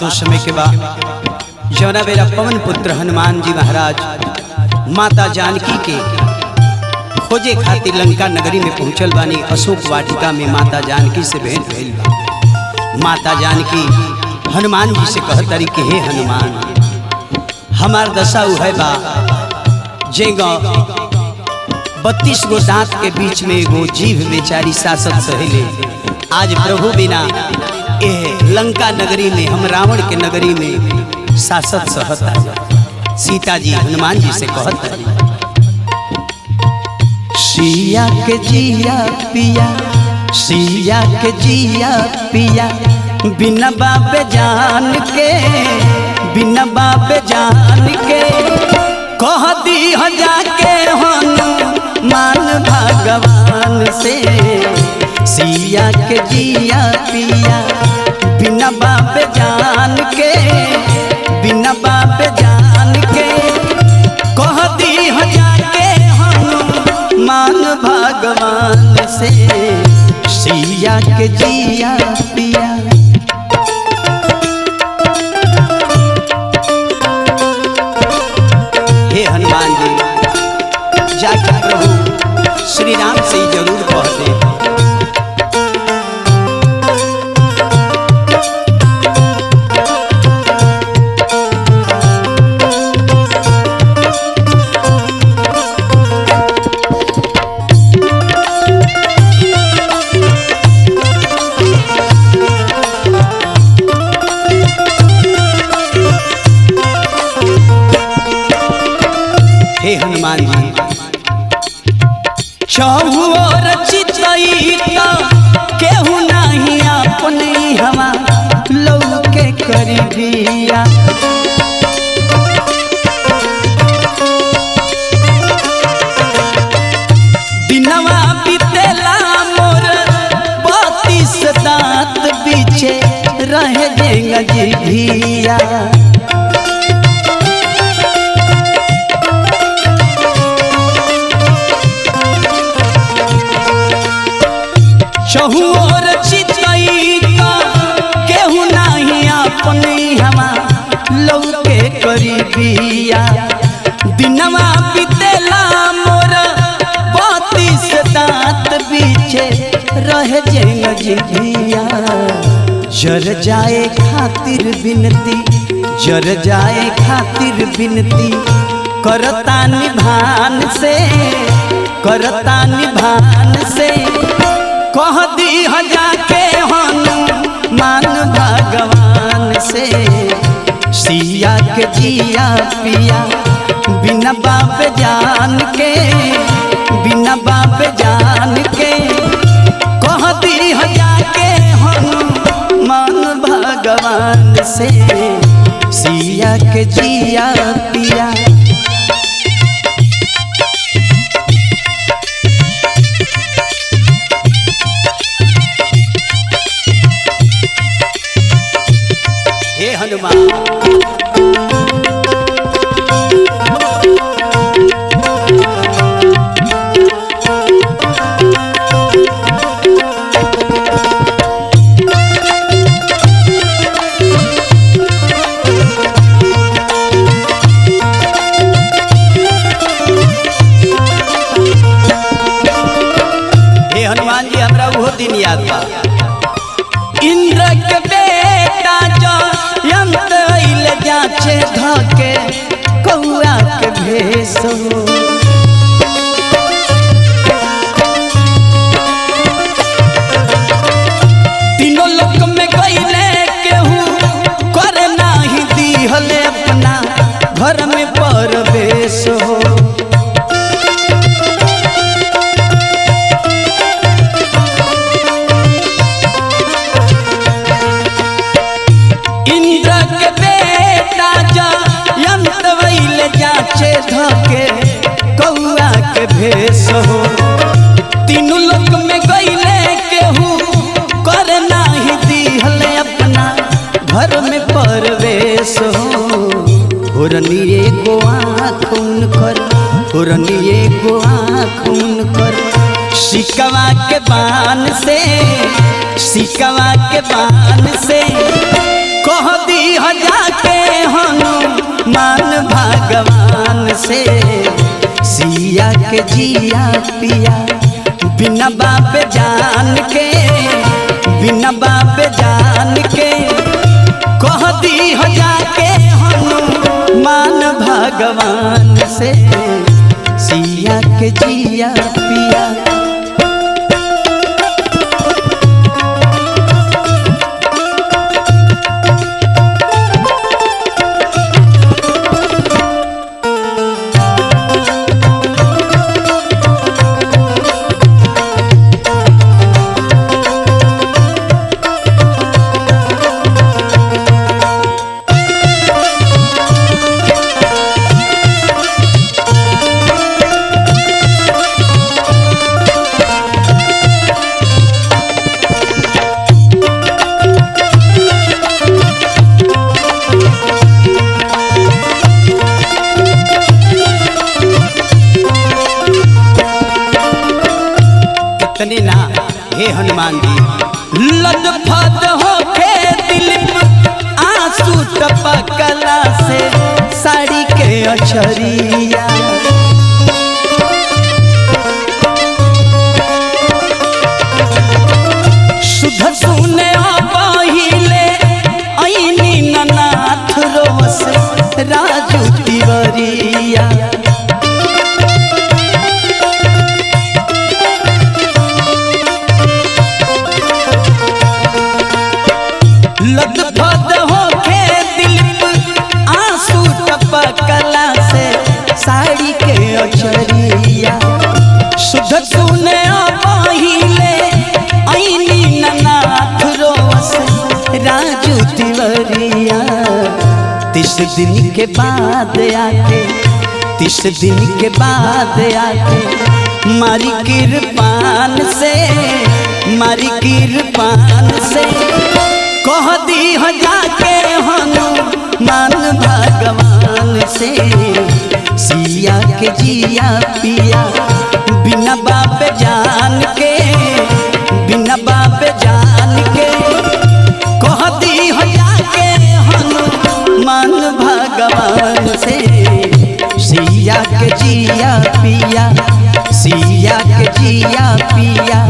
तो समय के बाद जौना बेरा पवन पुत्र हनुमान जी महाराज माता जानकी के खोजे खातिर लंका नगरी में पहुंचल बानी। अशोक वाटिका में माता जानकी से भेंट भइल बा। माता जानकी हनुमान जी से कहतरी कि हे हनुमान, हमार दशा उ है बा जेगा 32 गो दांत के बीच में एगो जीभ बेचारी शासक सहेले। आज प्रभु बिना ए लंका नगरी में हम रावण के नगरी में शासक सहता। सीता जी हनुमान जी से कहता, सिया के जिया पिया, सिया के जिया पिया, बिना बाबे जान के, बिना बाबे जान के कह दी हो जाके हनुमान भगवान से। सिया के जिया पिया, बिना बाबे जान के, बिना बाबे जान के कह दी हो जाके हनुमान भगवान से। सिया के जिया पिया। हे हनुमान जी, जाके प्रभु श्री राम से जरूर कहते। हे हनुमान जी, चौर चितईता केहू नहीं अपने हवा लौके करीबिया। दिनवा बीतेला मोर 32 दांत बीचे रह जेंगा जिभिया। चहुर चितईता केहू नहीं अपने हवा लौके करीबिया। दिनवा बीतेला मोर 32 दांत बीचे रह जेंगा जिभिया। जर जाए खातिर बिनती, जर जाए खातिर बिनती करता निभान से, करता निभान से कह दी हो जाके हनुमान भगवान से। सिया के जिया पिया, बिना बाप जान के, बिना बाप जान के कह दी हो जाके हनुमान भगवान से। सिया के जिया पिया। हे हनुमान, हे हनुमान जी, हमरा वो दिन याद बा। इंद्र के बेटा जो यंत्र अइल जाचे धके कौआ के भेष हो। तीनों लोक में गइले केहू करे नाही दिहले अपना घर में परवेश हो। धके कौआ के भेष हो। तीनों लोक में गइले केहू करे नाही दिहले अपना घर में परवेश हो। होरनिए को आँख उनकर, होरनिए को आँख उनकर सिकवा के बान से, सिकवा के बान से कह दी दी जाके हनुमान भगवान से सिया के जिया पिया बिना बाप जान के, बिना बाप जान के कह दी जाके हनुमान भगवान से सिया के जिया पिया। ना हे हनुमान जी लदफद होके दिल आंसू टपकला से साड़ी के अछरिया, सुध सुने पहिले ऐनी ननाथ रोस राजू तिवरिया। लदफद होके दिल आंसू टपकला से साड़ी के अछरिया, सुध सुने पहिले ऐनी ननाथ रोस राजू तिवरिया। 30 दिन के बाद आके, 30 दिन के बाद आके मारी कृपान से, मारी कृपान से कह दी जाके हनुमान भगवान से सिया के जिया पिया बिना बाप जान के, बिना बाप जान के कह दी जाके हनुमान भगवान से सिया के जिया पिया, सिया के जिया पिया।